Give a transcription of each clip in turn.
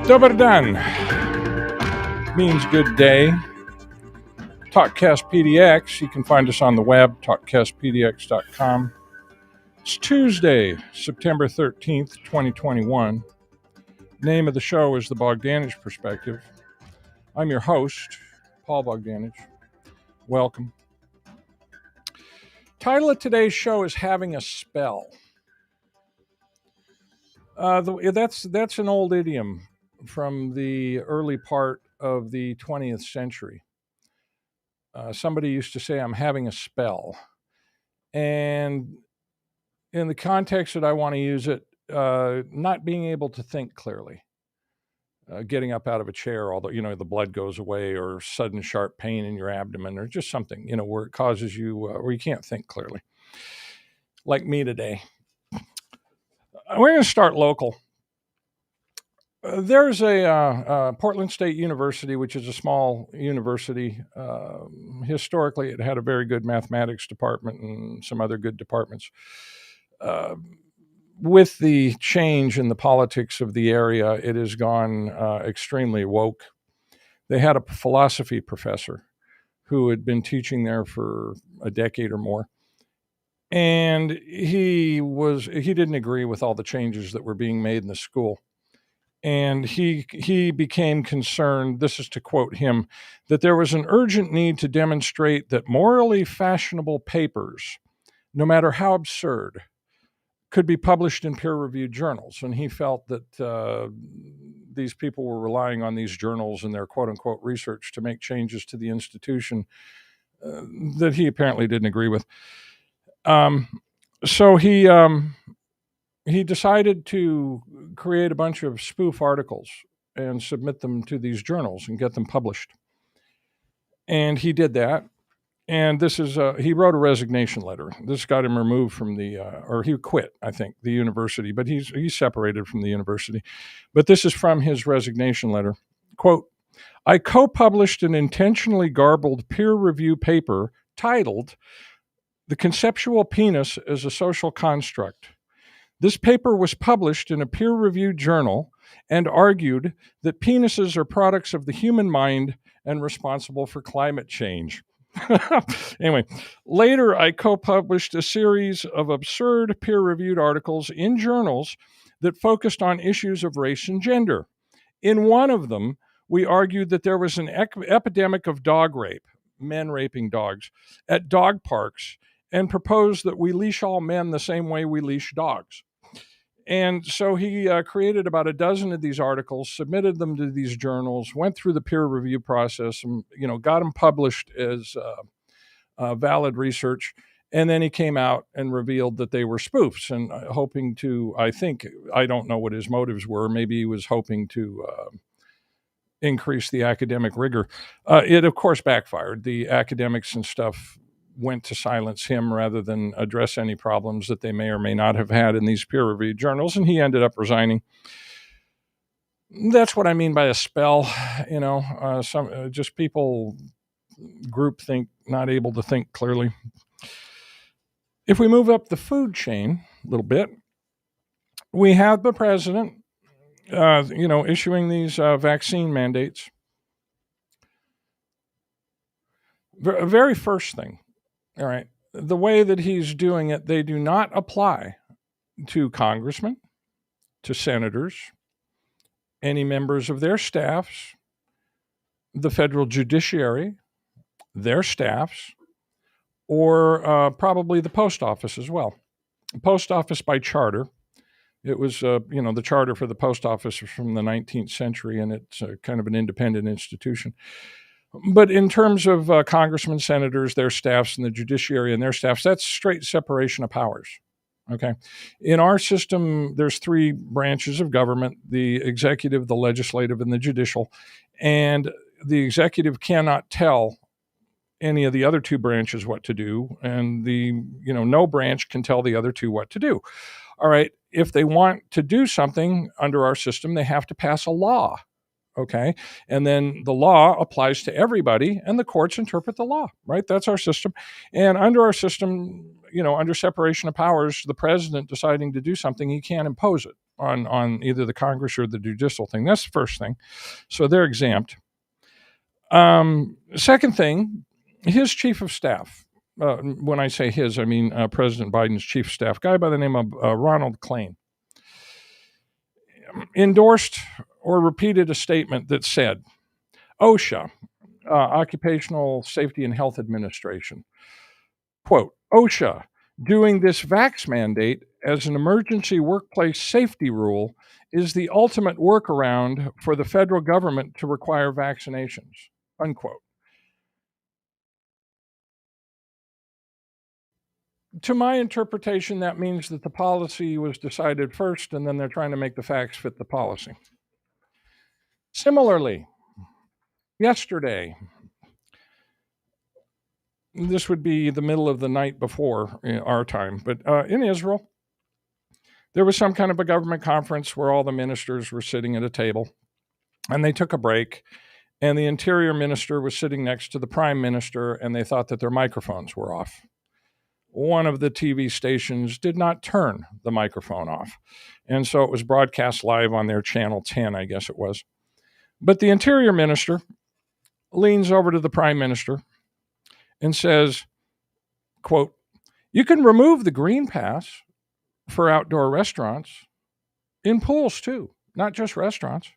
Dobar dan means good day. TalkCast PDX, you can find us on the web, talkcastpdx.com. It's Tuesday, September 13th, 2021. Name of the show is the Bogdanich Perspective. I'm your host, Paul Bogdanich. Welcome. Title of today's show is Having a Spell. That's an old idiom from the early part of the 20th century. Somebody used to say, I'm having a spell. And in the context that I want to use it, not being able to think clearly. Getting up out of a chair, although, the blood goes away, or sudden sharp pain in your abdomen, or just something, where it causes you, where you can't think clearly. Like me today. We're going to start local. There's a Portland State University, which is a small university. Historically, it had a very good mathematics department and some other good departments. With the change in the politics of the area, it has gone extremely woke. They had a philosophy professor who had been teaching there for a decade or more. And he didn't agree with all the changes that were being made in the school. And he became concerned, this is to quote him, that there was an urgent need to demonstrate that morally fashionable papers, no matter how absurd, could be published in peer-reviewed journals. And he felt that these people were relying on these journals and their quote-unquote research to make changes to the institution that he apparently didn't agree with. So he decided to create a bunch of spoof articles and submit them to these journals and get them published. And he did that. And this is, he wrote a resignation letter. This got him removed from or he quit, I think, the university, but he's separated from the university. But this is from his resignation letter. Quote, I co-published an intentionally garbled peer review paper titled The Conceptual Penis as a Social Construct. This paper was published in a peer-reviewed journal and argued that penises are products of the human mind and responsible for climate change. Anyway, later I co-published a series of absurd peer-reviewed articles in journals that focused on issues of race and gender. In one of them, we argued that there was an epidemic of dog rape, men raping dogs, at dog parks, and proposed that we leash all men the same way we leash dogs. And so he created about a dozen of these articles, submitted them to these journals, went through the peer review process, and got them published as valid research. And then he came out and revealed that they were spoofs, and hoping to, I don't know what his motives were. Maybe he was hoping to increase the academic rigor. It, of course, backfired. The academics and stuff went to silence him rather than address any problems that they may or may not have had in these peer-reviewed journals, and he ended up resigning. That's what I mean by a spell, just people groupthink, not able to think clearly. If we move up the food chain a little bit, we have the president, issuing these vaccine mandates. Very first thing, all right, the way that he's doing it, they do not apply to congressmen, to senators, any members of their staffs, the federal judiciary, their staffs, or probably the post office as well. The post office by charter. It was, the charter for the post office was from the 19th century, and it's kind of an independent institution. But in terms of congressmen, senators, their staffs, and the judiciary and their staffs, that's straight separation of powers. Okay. In our system, there's three branches of government: the executive, the legislative, and the judicial. And the executive cannot tell any of the other two branches what to do, and no branch can tell the other two what to do. All right. If they want to do something under our system, they have to pass a law. Okay. And then the law applies to everybody, and the courts interpret the law, right? That's our system. And under our system, under separation of powers, the president deciding to do something, he can't impose it. on either the Congress or the judicial thing. That's the first thing. So they're exempt. Second thing, his chief of staff. When I say his, I mean President Biden's chief of staff, guy by the name of Ronald Klain, endorsed or repeated a statement that said, OSHA, Occupational Safety and Health Administration, quote, OSHA, doing this vax mandate as an emergency workplace safety rule is the ultimate workaround for the federal government to require vaccinations, unquote. To my interpretation, that means that the policy was decided first, and then they're trying to make the facts fit the policy. Similarly, yesterday, this would be the middle of the night before our time, but in Israel, there was some kind of a government conference where all the ministers were sitting at a table, and they took a break, and the interior minister was sitting next to the prime minister, and they thought that their microphones were off. One of the TV stations did not turn the microphone off, and so it was broadcast live on their channel 10, I guess it was. But the interior minister leans over to the prime minister and says, quote, you can remove the green pass for outdoor restaurants, in pools too, not just restaurants.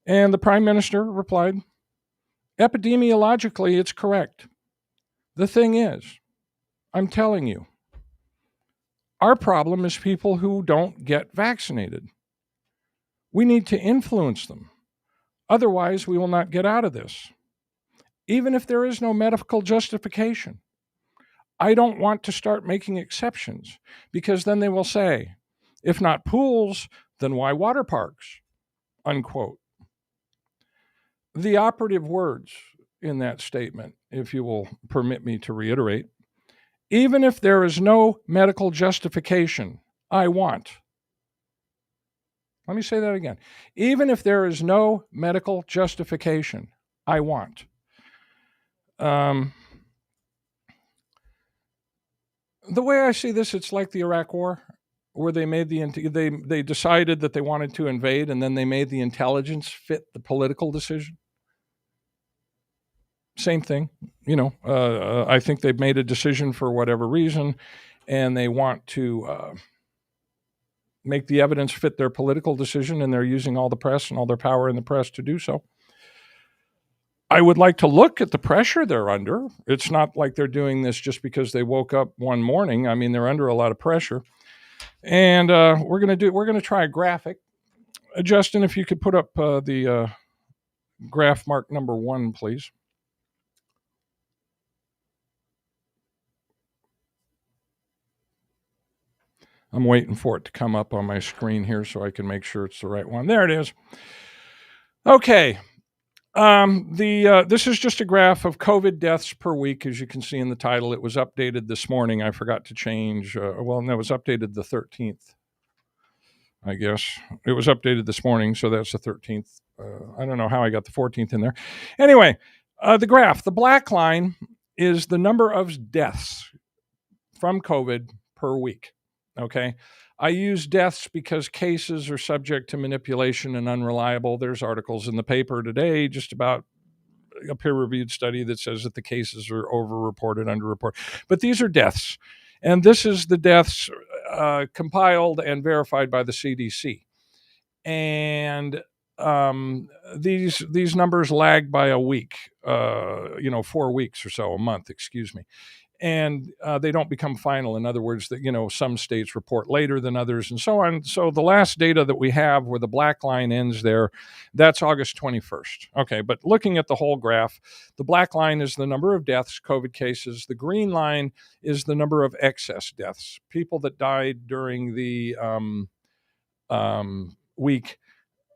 And the prime minister replied, epidemiologically, it's correct. The thing is, I'm telling you, our problem is people who don't get vaccinated. We need to influence them. Otherwise, we will not get out of this. Even if there is no medical justification. I don't want to start making exceptions because then they will say, if not pools, then why water parks? Unquote. The operative words in that statement, if you will permit me to reiterate, even if there is no medical justification, I want. Let me say that again. Even if there is no medical justification, I want. The way I see this, it's like the Iraq War, where they made they decided that they wanted to invade, and then they made the intelligence fit the political decision. Same thing, I think they've made a decision for whatever reason, and they want to make the evidence fit their political decision, and they're using all the press and all their power in the press to do so. I would like to look at the pressure they're under. It's not like they're doing this just because they woke up one morning. I mean, they're under a lot of pressure. And we're going to try a graphic. Justin, if you could put up the graph mark number 1, please. I'm waiting for it to come up on my screen here so I can make sure it's the right one. There it is. Okay. This is just a graph of COVID deaths per week. As you can see in the title, it was updated this morning. I forgot to change. It was updated the 13th, I guess. It was updated this morning, so that's the 13th. I don't know how I got the 14th in there. Anyway, the graph, the black line is the number of deaths from COVID per week. Okay. I use deaths because cases are subject to manipulation and unreliable. There's articles in the paper today just about a peer-reviewed study that says that the cases are over-reported, under-reported. But these are deaths. And this is the deaths compiled and verified by the CDC. And these numbers lag by a week, 4 weeks or so, a month, excuse me. And they don't become final. In other words, that some states report later than others, and so on. So the last data that we have, where the black line ends there, that's August 21st. Okay, but looking at the whole graph, the black line is the number of deaths, COVID cases. The green line is the number of excess deaths, people that died during the week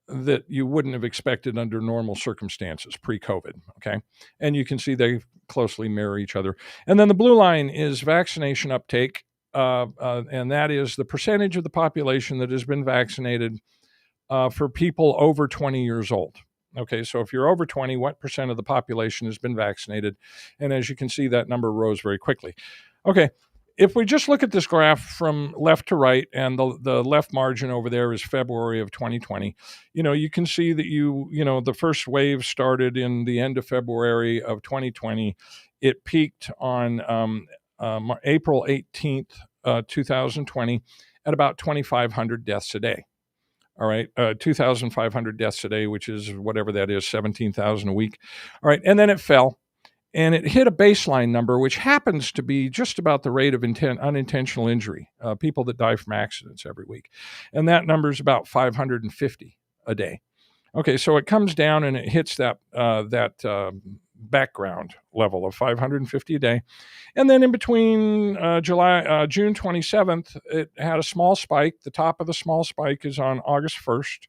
that you wouldn't have expected under normal circumstances pre-COVID, okay? And you can see they closely mirror each other. And then the blue line is vaccination uptake, and that is the percentage of the population that has been vaccinated for people over 20 years old. Okay, so if you're over 20, what percent of the population has been vaccinated? And as you can see, that number rose very quickly. Okay, if we just look at this graph from left to right, and the left margin over there is February of 2020, you can see that the first wave started in the end of February of 2020. It peaked on April 18th, 2020, at about 2,500 deaths a day. All right, 2,500 deaths a day, which is whatever that is, 17,000 a week. All right, and then it fell. And it hit a baseline number, which happens to be just about the rate of unintentional injury, people that die from accidents every week. And that number is about 550 a day. Okay, so it comes down and it hits that background level of 550 a day. And then in between June 27th, it had a small spike. The top of the small spike is on August 1st.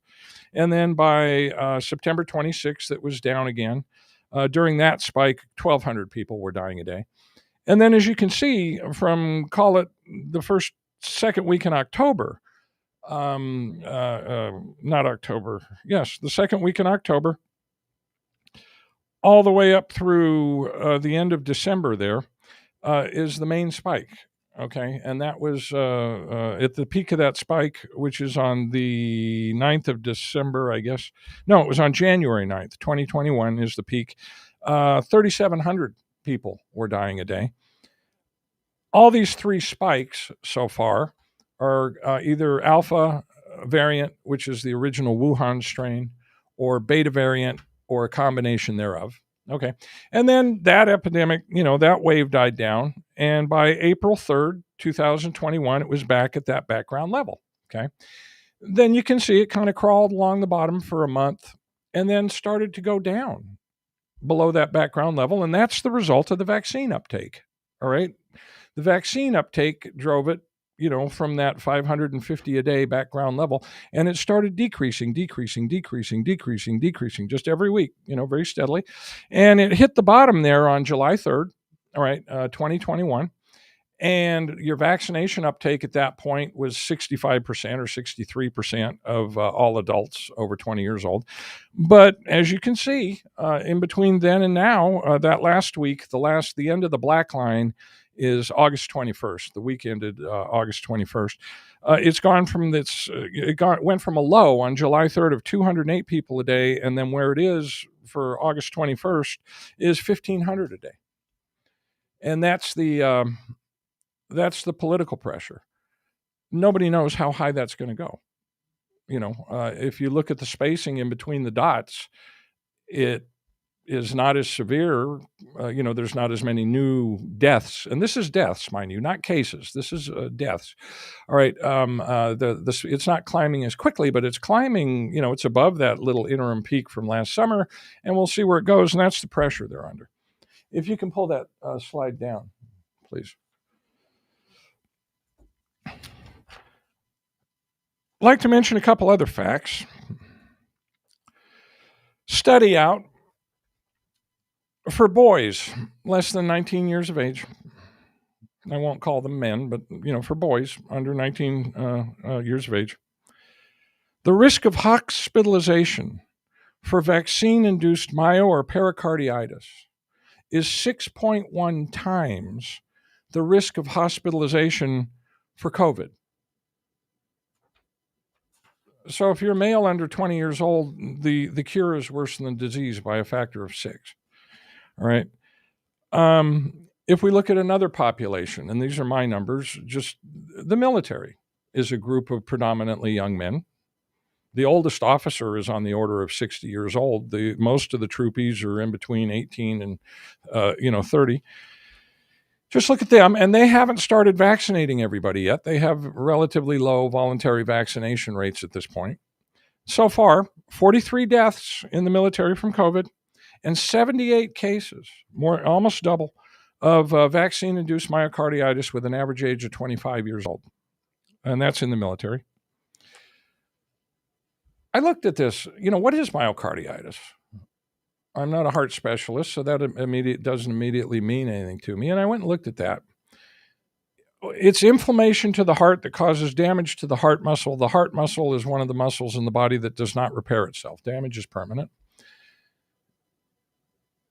And then by September 26th, it was down again. During that spike, 1,200 people were dying a day. And then, as you can see, from, call it the second week in October, not October, yes, the second week in October, all the way up through the end of December there is the main spike. Okay, and that was at the peak of that spike, which is on the 9th of December, I guess. No, it was on January 9th, 2021 is the peak. 3,700 people were dying a day. All these three spikes so far are either alpha variant, which is the original Wuhan strain, or beta variant, or a combination thereof. Okay. And then that epidemic, that wave died down. And by April 3rd, 2021, it was back at that background level. Okay. Then you can see it kind of crawled along the bottom for a month and then started to go down below that background level. And that's the result of the vaccine uptake. All right. The vaccine uptake drove it, from that 550 a day background level. And it started decreasing just every week, very steadily. And it hit the bottom there on July 3rd, 2021. And your vaccination uptake at that point was 65% or 63% of all adults over 20 years old. But as you can see, in between then and now, that last week, the end of the black line is August 21st. The week ended August 21st. It's gone from went from a low on July 3rd of 208 people a day, and then where it is for August 21st is 1,500 a day. And that's the political pressure. Nobody knows how high that's going to go. If you look at the spacing in between the dots, it is not as severe. There's not as many new deaths. And this is deaths, mind you, not cases. This is deaths. All right. It's not climbing as quickly, but it's climbing, it's above that little interim peak from last summer. And we'll see where it goes. And that's the pressure they're under. If you can pull that slide down, please. I'd like to mention a couple other facts. Study out for boys less than 19 years of age. I won't call them men, but, for boys under 19 years of age. The risk of hospitalization for vaccine-induced myo or pericarditis is 6.1 times the risk of hospitalization for COVID. So if you're a male under 20 years old, the cure is worse than the disease by a factor of 6. All right. If we look at another population, and these are my numbers, just the military is a group of predominantly young men. The oldest officer is on the order of 60 years old. Most of the troopies are in between 18 and 30. Just look at them, and they haven't started vaccinating everybody yet. They have relatively low voluntary vaccination rates at this point. So far, 43 deaths in the military from COVID, and 78 cases, almost double, of vaccine-induced myocarditis with an average age of 25 years old. And that's in the military. I looked at this. What is myocarditis? I'm not a heart specialist, so that doesn't immediately mean anything to me. And I went and looked at that. It's inflammation to the heart that causes damage to the heart muscle. The heart muscle is one of the muscles in the body that does not repair itself. Damage is permanent.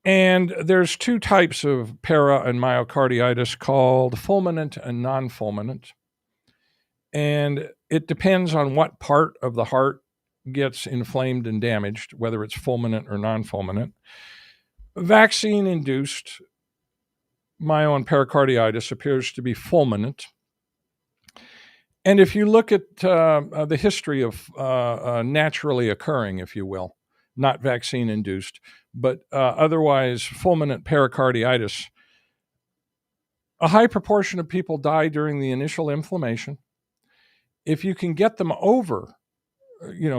And there's two types of para and myocarditis called fulminant and non-fulminant. And it depends on what part of the heart gets inflamed and damaged, whether it's fulminant or non-fulminant. Vaccine-induced myo and pericarditis appears to be fulminant. And if you look at the history of naturally occurring, if you will, not vaccine-induced, but otherwise fulminant pericarditis, a high proportion of people die during the initial inflammation. If you can get them over,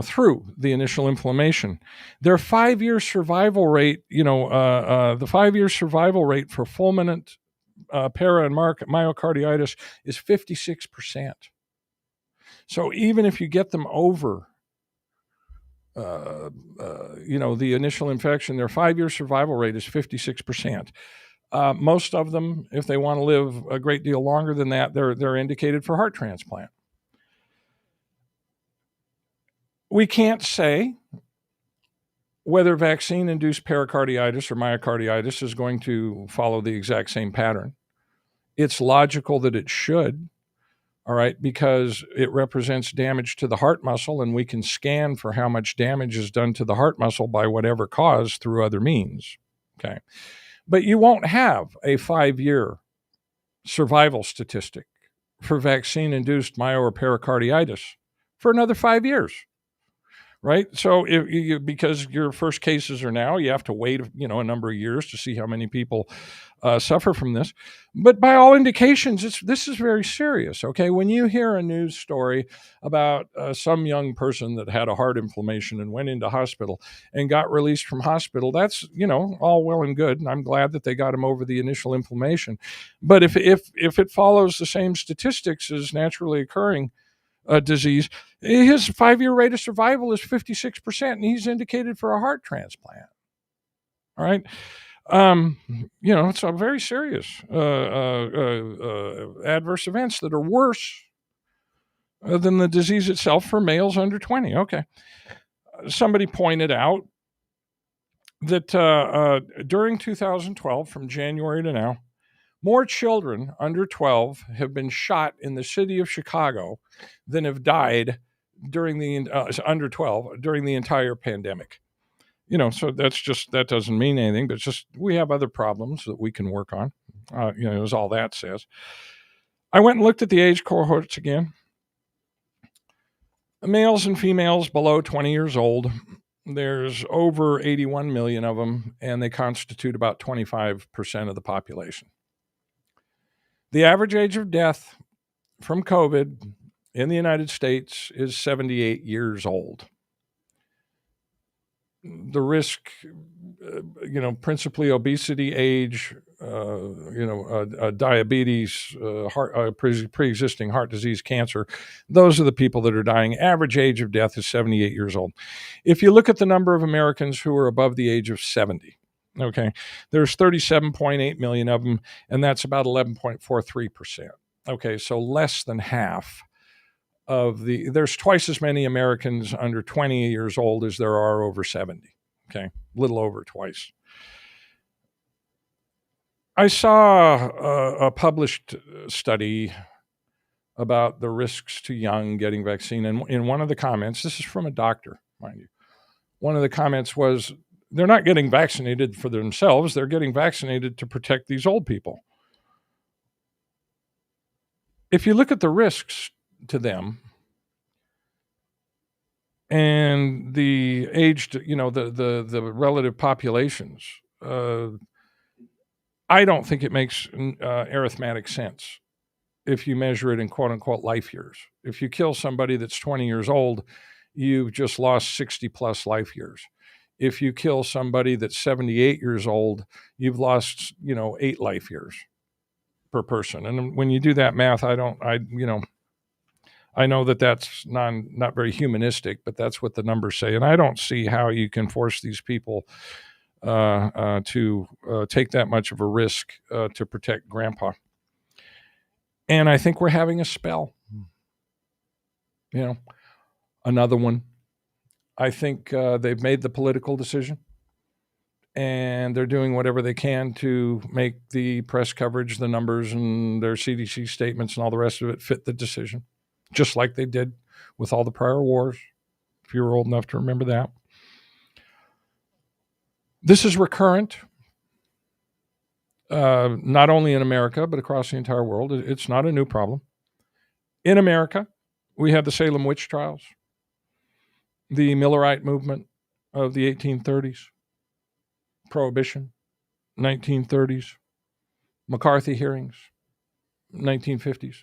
through the initial inflammation, their 5-year survival rate, the 5-year survival rate for fulminant para and myocarditis is 56%. So even if you get them over, the initial infection, their 5-year survival rate is 56%. Most of them, if they want to live a great deal longer than that, they're indicated for heart transplant. We can't say whether vaccine-induced pericarditis or myocarditis is going to follow the exact same pattern. It's logical that it should, all right, because it represents damage to the heart muscle, and we can scan for how much damage is done to the heart muscle by whatever cause through other means, okay? But you won't have a 5-year survival statistic for vaccine-induced myo or pericarditis for another 5 years. Right. So because your first cases are now, you have to wait, a number of years to see how many people suffer from this. But by all indications, this is very serious. OK, when you hear a news story about some young person that had a heart inflammation and went into hospital and got released from hospital, that's, all well and good. And I'm glad that they got him over the initial inflammation. But if it follows the same statistics as naturally occurring disease, his 5-year rate of survival is 56%, and he's indicated for a heart transplant. All right. It's a very serious adverse events that are worse than the disease itself for males under 20. Okay. Somebody pointed out that during 2012, from January to now, more children under 12 have been shot in the city of Chicago than have died during the under 12 during the entire pandemic. So that doesn't mean anything, but it's just we have other problems that we can work on. Is all that says. I went and looked at the age cohorts again. Males and females below 20 years old. There's over 81 million of them, and they constitute about 25% of the population. The average age of death from COVID in the United States is 78 years old. The risk, principally obesity, age, diabetes, pre-existing heart disease, cancer, those are the people that are dying. Average age of death is 78 years old. If you look at the number of Americans who are above the age of 70, okay, there's 37.8 million of them, and that's about 11.43%. Okay, so less than half of there's twice as many Americans under 20 years old as there are over 70. Okay, a little over twice. I saw a published study about the risks to young getting vaccine, and in one of the comments, this is from a doctor, mind you, one of the comments was, they're not getting vaccinated for themselves, they're getting vaccinated to protect these old people. If you look at the risks to them and the aged, the relative populations, I don't think it makes arithmetic sense if you measure it in quote unquote life years. If you kill somebody that's 20 years old, you've just lost 60 plus life years. If you kill somebody that's 78 years old, you've lost, 8 life years per person. And when you do that math, I know that that's not very humanistic, but that's what the numbers say. And I don't see how you can force these people to take that much of a risk to protect grandpa. And I think we're having a spell. Another one. I think they've made the political decision. and they're doing whatever they can to make the press coverage, the numbers, and their CDC statements and all the rest of it fit the decision, just like they did with all the prior wars, if you were old enough to remember that. This is recurrent, not only in America, but across the entire world. It's not a new problem. In America, we have the Salem witch trials, the Millerite movement of the 1830s, Prohibition, 1930s, McCarthy hearings, 1950s.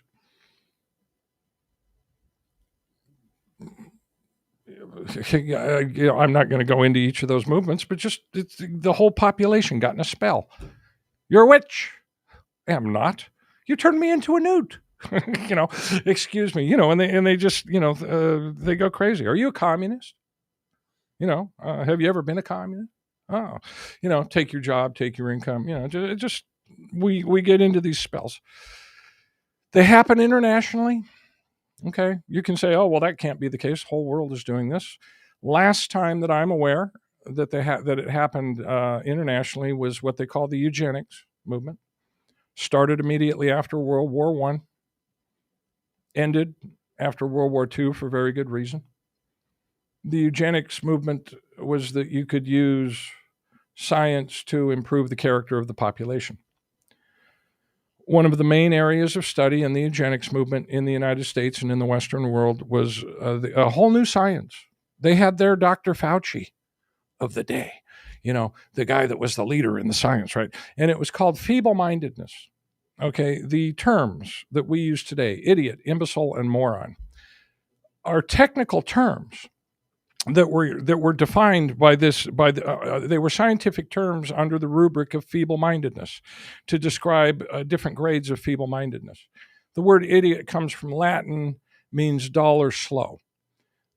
I'm not going to go into each of those movements, but just the whole population got in a spell. You're a witch. I'm not. You turned me into a newt. Excuse me. And they just, they go crazy. Are you a communist? Have you ever been a communist? Oh, take your job, take your income. We get into these spells. They happen internationally. Okay, you can say, oh, well, that can't be the case. The whole world is doing this. Last time that I'm aware that it happened internationally was what they call the Eugenics Movement. Started immediately after World War I, ended after World War II for very good reason. The Eugenics Movement was that you could use science to improve the character of the population. One of the main areas of study in the eugenics movement in the United States and in the Western world was a whole new science. They had their Dr. Fauci of the day, the guy that was the leader in the science, right? And it was called feeble-mindedness. Okay, the terms that we use today, idiot, imbecile, and moron, are technical terms that were defined by they were scientific terms under the rubric of feeble-mindedness to describe different grades of feeble-mindedness. The word idiot comes from Latin, means dull or slow.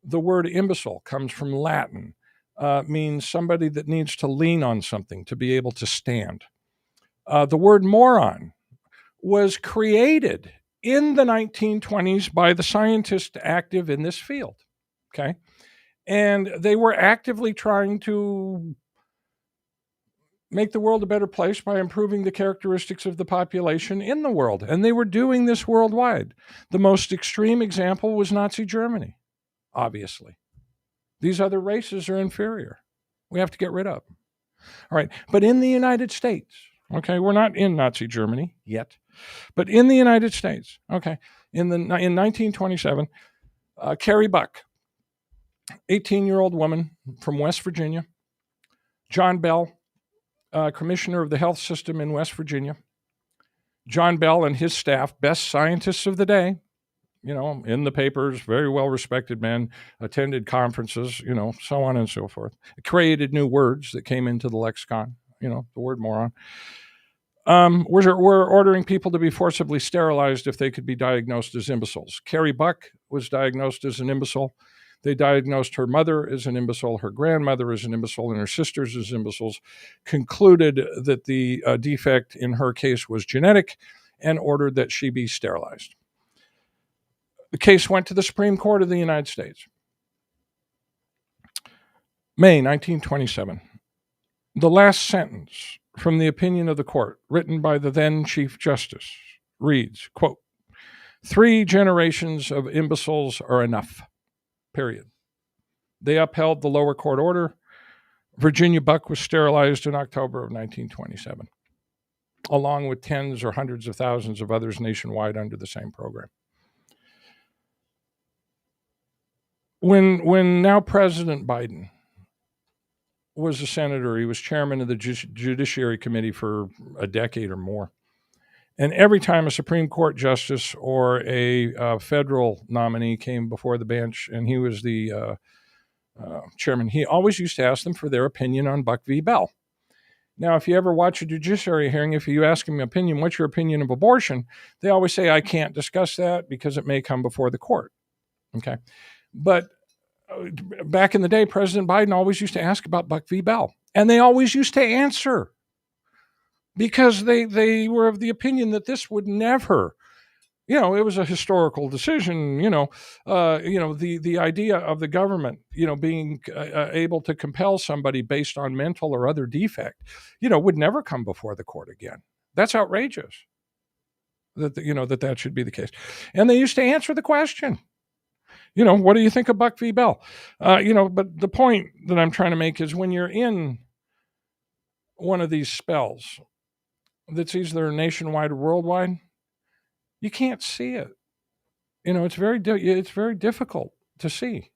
The word imbecile comes from Latin, means somebody that needs to lean on something to be able to stand. The word moron was created in the 1920s by the scientists active in this field, okay? And they were actively trying to make the world a better place by improving the characteristics of the population in the world. And they were doing this worldwide. The most extreme example was Nazi Germany, obviously. These other races are inferior. We have to get rid of them. All right. But in the United States, okay, we're not in Nazi Germany yet, but in the United States, okay, in 1927, Carrie Buck, 18-year-old woman from West Virginia. John Bell, commissioner of the health system in West Virginia. John Bell and his staff, best scientists of the day, in the papers, very well-respected men, attended conferences, so on and so forth. Created new words that came into the lexicon, the word moron. We're ordering people to be forcibly sterilized if they could be diagnosed as imbeciles. Carrie Buck was diagnosed as an imbecile. They diagnosed her mother as an imbecile, her grandmother as an imbecile, and her sisters as imbeciles, concluded that the defect in her case was genetic, and ordered that she be sterilized. The case went to the Supreme Court of the United States. May 1927. The last sentence from the opinion of the court, written by the then Chief Justice, reads, quote, 3 generations of imbeciles are enough. Period. They upheld the lower court order. Virginia Buck was sterilized in October of 1927, along with tens or hundreds of thousands of others nationwide under the same program. When now President Biden was a senator, he was chairman of the Judiciary Committee for a decade or more. And every time a Supreme Court justice or a federal nominee came before the bench and he was the chairman, he always used to ask them for their opinion on Buck v. Bell. Now, if you ever watch a judiciary hearing, if you ask them opinion, what's your opinion of abortion? They always say, I can't discuss that because it may come before the court. Okay. But back in the day, President Biden always used to ask about Buck v. Bell. And they always used to answer, because they were of the opinion that this would never, It was a historical decision. The idea of the government, being able to compel somebody based on mental or other defect, would never come before the court again. That's outrageous. That should be the case. And they used to answer the question. What do you think of Buck v. Bell? But the point that I'm trying to make is when you're in one of these spells that's either nationwide or worldwide, you can't see it. It's very difficult to see.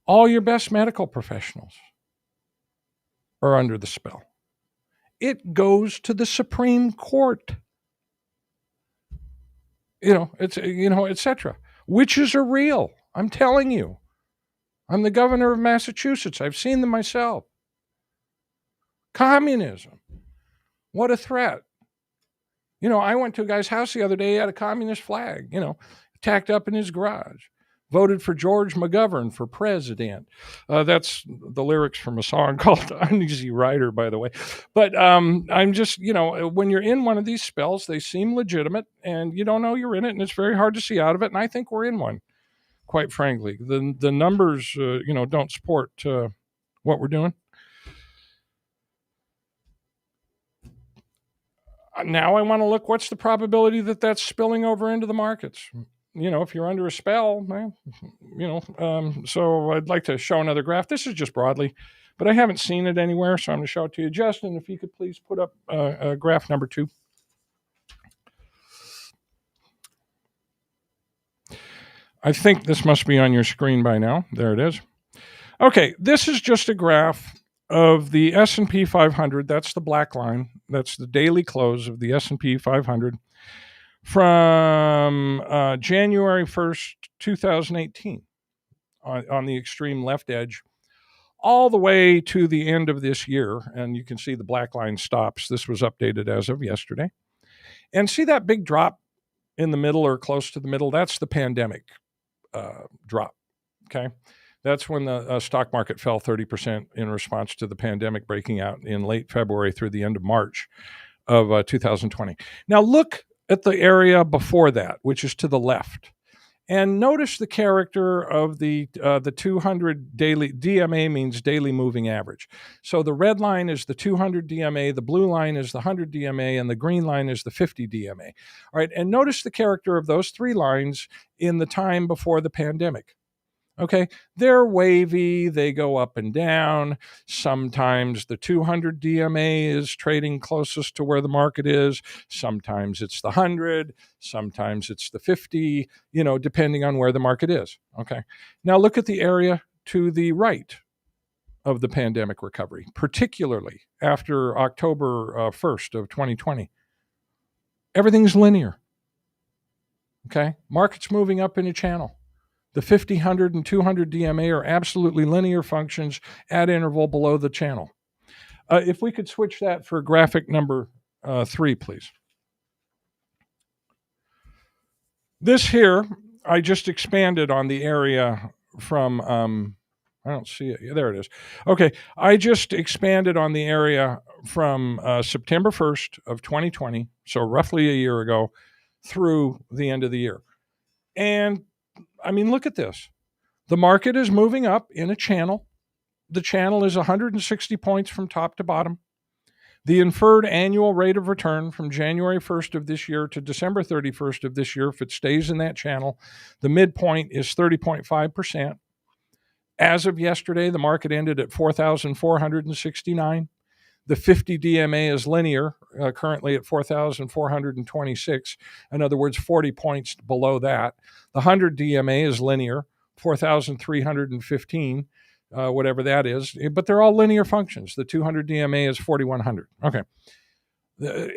All your best medical professionals are under the spell. It goes to the Supreme Court. Etc. Witches are real. I'm telling you. I'm the governor of Massachusetts. I've seen them myself. Communism. What a threat. I went to a guy's house the other day. He had a communist flag, tacked up in his garage. Voted for George McGovern for president. That's the lyrics from a song called Uneasy Rider, by the way. But I'm just, when you're in one of these spells, they seem legitimate and you don't know you're in it, and it's very hard to see out of it. And I think we're in one, quite frankly. The numbers, don't support what we're doing. Now I want to look, what's the probability that that's spilling over into the markets? If you're under a spell, so I'd like to show another graph. This is just broadly, but I haven't seen it anywhere, so I'm going to show it to you. Justin, if you could please put up graph number 2. I think this must be on your screen by now. There it is. Okay, this is just a graph of the S&P 500. That's the black line. That's the daily close of the S&P 500 from January 1st, 2018 on the extreme left edge, all the way to the end of this year. And you can see the black line stops. This was updated as of yesterday. And see that big drop in the middle or close to the middle? That's the pandemic drop, okay? That's when the stock market fell 30% in response to the pandemic breaking out in late February through the end of March of 2020. Now look at the area before that, which is to the left, and notice the character of the 200 daily. DMA means daily moving average. So the red line is the 200 DMA, the blue line is the 100 DMA, and the green line is the 50 DMA. All right, and notice the character of those three lines in the time before the pandemic. Okay, they're wavy, they go up and down. Sometimes the 200 DMA is trading closest to where the market is. Sometimes it's the 100, sometimes it's the 50, depending on where the market is. Okay, now look at the area to the right of the pandemic recovery, particularly after October 1st of 2020. Everything's linear. Okay, market's moving up in a channel. The 50, 100, and 200 DMA are absolutely linear functions at interval below the channel. If we could switch that for graphic number 3, please. This here, I just expanded on the area from, I don't see it. There it is. Okay, I just expanded on the area from September 1st of 2020, so roughly a year ago, through the end of the year. And I mean, look at this. The market is moving up in a channel. The channel is 160 points from top to bottom. The inferred annual rate of return from January 1st of this year to December 31st of this year, if it stays in that channel, the midpoint is 30.5%. As of yesterday, the market ended at 4,469. The 50 DMA is linear, currently at 4,426. In other words, 40 points below that. The 100 DMA is linear, 4,315, whatever that is. But they're all linear functions. The 200 DMA is 4,100. Okay.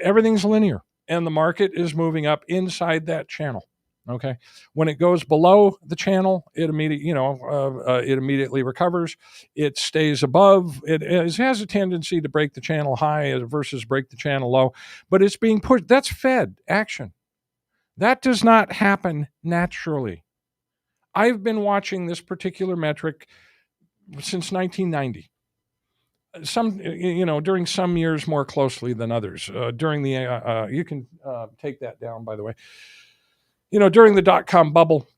Everything's linear, and the market is moving up inside that channel. Okay. When it goes below the channel, it immediately recovers. It stays above. It has a tendency to break the channel high versus break the channel low, but it's being pushed. That's Fed action. That does not happen naturally. I've been watching this particular metric since 1990. during some years more closely than others. During the you can take that down, by the way. During the dot-com bubble,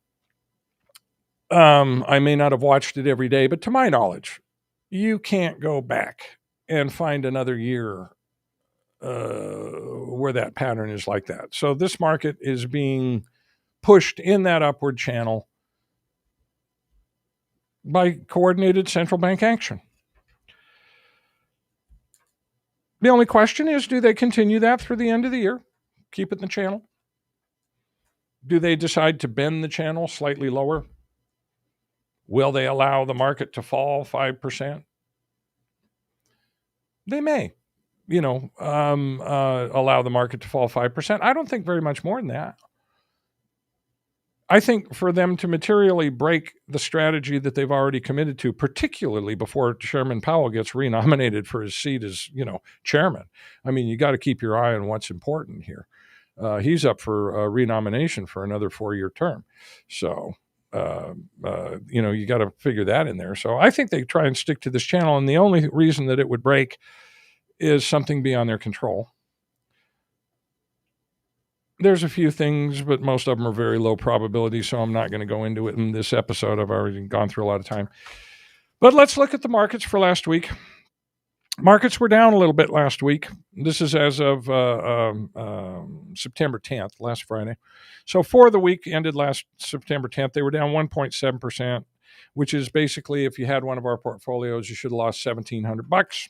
I may not have watched it every day, but to my knowledge, you can't go back and find another year where that pattern is like that. So this market is being pushed in that upward channel by coordinated central bank action. The only question is, do they continue that through the end of the year? Keep it in the channel? Do they decide to bend the channel slightly lower? Will they allow the market to fall 5%? They may, allow the market to fall 5%. I don't think very much more than that. I think for them to materially break the strategy that they've already committed to, particularly before Chairman Powell gets renominated for his seat as, chairman. I mean, you got to keep your eye on what's important here. He's up for renomination for another 4-year term. So, you got to figure that in there. So I think they try and stick to this channel. And the only reason that it would break is something beyond their control. There's a few things, but most of them are very low probability, so I'm not going to go into it in this episode. I've already gone through a lot of time. But let's look at the markets for last week. Markets were down a little bit last week. This is as of September 10th, last Friday. So for the week ended last September 10th, they were down 1.7%, which is basically if you had one of our portfolios, you should have lost $1,700.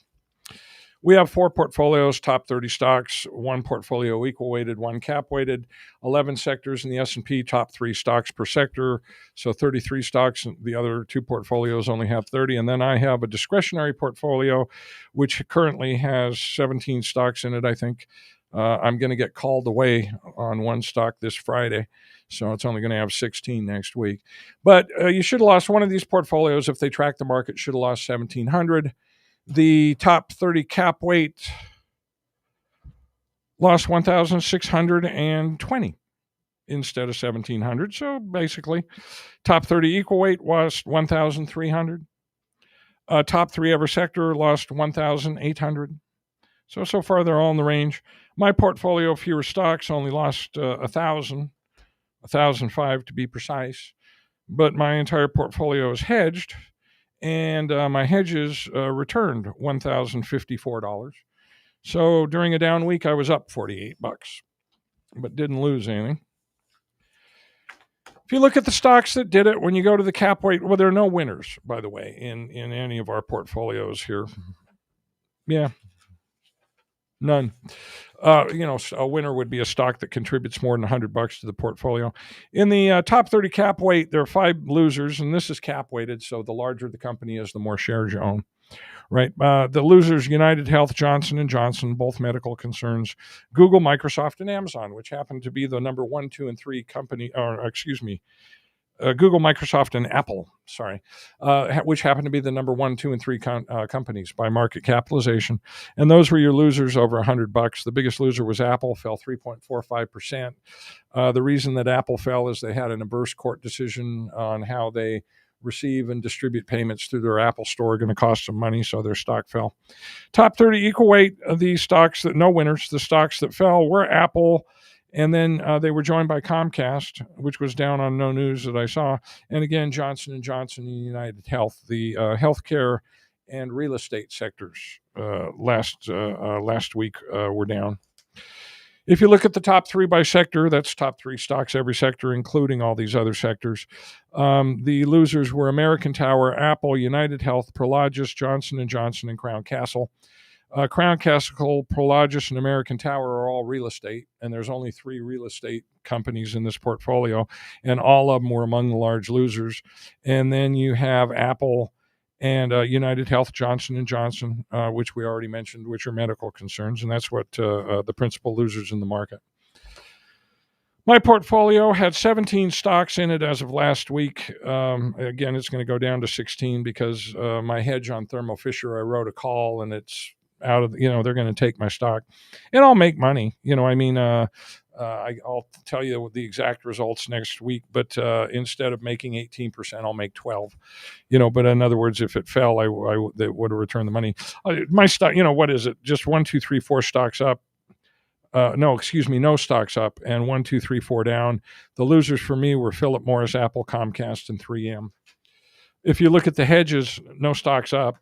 We have 4 portfolios, top 30 stocks, 1 portfolio equal weighted, 1 cap weighted, 11 sectors in the S&P, top 3 stocks per sector. So 33 stocks, and the other 2 portfolios only have 30. And then I have a discretionary portfolio, which currently has 17 stocks in it, I think. I'm going to get called away on 1 stock this Friday, so it's only going to have 16 next week. But you should have lost one of these portfolios if they track the market, should have lost $1,700. The top 30 cap weight lost 1,620 instead of 1,700. So basically, top 30 equal weight lost 1,300. Top 3 every sector lost 1,800. So far they're all in the range. My portfolio, fewer stocks, only lost 1,000, 1,005 to be precise. But my entire portfolio is hedged. And my hedges returned $1,054. So during a down week, I was up $48, but didn't lose anything. If you look at the stocks that did it, when you go to the cap weight, well, there are no winners, by the way, in any of our portfolios here. Yeah, none. A winner would be a stock that contributes more than $100 to the portfolio. In the top 30 cap weight, there are 5 losers, and this is cap weighted, so the larger the company is, the more shares you own. Right. The losers: United Health, Johnson & Johnson, both medical concerns, Google, Microsoft, and Amazon, which happen to be the number 1, 2, and 3 company, Google, Microsoft, and Apple, which happen to be the number 1, 2, and 3 companies by market capitalization. And those were your losers over $100. The biggest loser was Apple, fell 3.45%. The reason that Apple fell is they had an adverse court decision on how they receive and distribute payments through their Apple store, going to cost some money, so their stock fell. Top 30 equal weight, the stocks that, no winners, the stocks that fell were Apple, and then they were joined by Comcast, which was down on no news that I saw. And again, Johnson & Johnson and United Health, the healthcare and real estate sectors last week were down. If you look at the top 3 by sector, that's top 3 stocks, every sector, including all these other sectors. The losers were American Tower, Apple, United Health, Prologis, Johnson & Johnson, and Crown Castle. Crown Castle, Prologis, and American Tower are all real estate, and there's only 3 real estate companies in this portfolio, and all of them were among the large losers. And then you have Apple and United Health, Johnson & Johnson, which we already mentioned, which are medical concerns, and that's what the principal losers in the market. My portfolio had 17 stocks in it as of last week. Again, it's going to go down to 16 because my hedge on Thermo Fisher, I wrote a call, and it's out of, they're going to take my stock, and I'll make money. I'll tell you the exact results next week, but instead of making 18%, I'll make 12. But in other words, if it fell, I would have returned the money. My stock, what is it? Just 1, 2, 3, 4 stocks up. No stocks up, and 1, 2, 3, 4 down. The losers for me were Philip Morris, Apple, Comcast, and 3M. If you look at the hedges, no stocks up.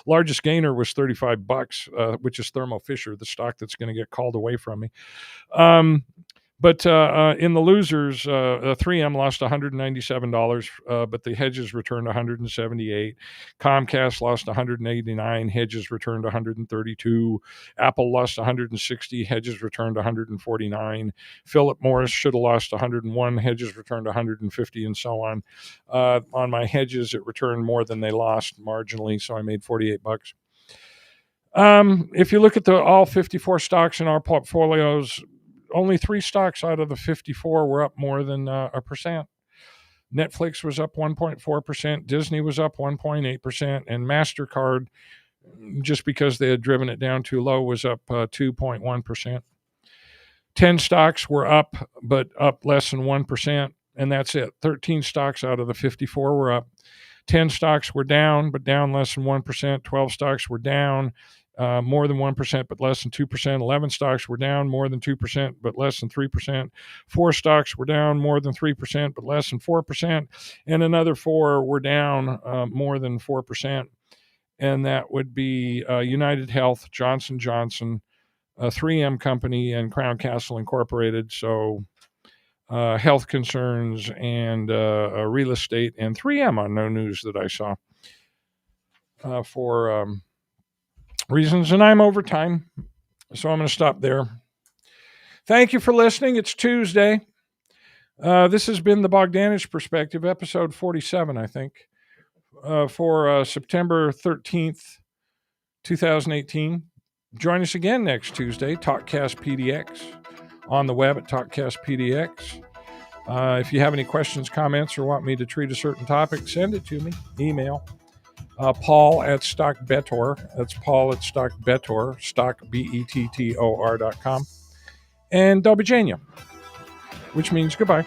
Largest gainer was $35, which is Thermo Fisher, the stock that's going to get called away from me. But in the losers, 3M lost $197, but the hedges returned $178. Comcast lost $189, hedges returned $132. Apple lost $160, hedges returned $149. Philip Morris should have lost $101, hedges returned $150, and so on. On my hedges, it returned more than they lost marginally, so I made $48. If you look at all 54 stocks in our portfolios, only 3 stocks out of the 54 were up more than 1%. Netflix was up 1.4%, Disney was up 1.8%, and MasterCard, just because they had driven it down too low, was up 2.1%. 10 stocks were up, but up less than 1%, and that's it. 13 stocks out of the 54 were up. 10 stocks were down, but down less than 1%. 12 stocks were down, more than 1%, but less than 2%. 11 stocks were down more than 2%, but less than 3%. 4 stocks were down more than 3%, but less than 4%. And another 4 were down more than 4%. And that would be United Health, Johnson & Johnson, 3M Company, and Crown Castle Incorporated. So health concerns and real estate, and 3M on no news that I saw for reasons. And I'm over time, so I'm going to stop there. Thank you for listening. It's Tuesday. This has been the Bogdanich Perspective, episode 47, I think, for September 13th, 2018. Join us again next Tuesday, TalkCast PDX, on the web at TalkCast PDX. If you have any questions, comments, or want me to treat a certain topic, send it to me. Email Paul at StockBettor. That's Paul at StockBettor, stock BETTOR.com. And Dobijania, which means goodbye.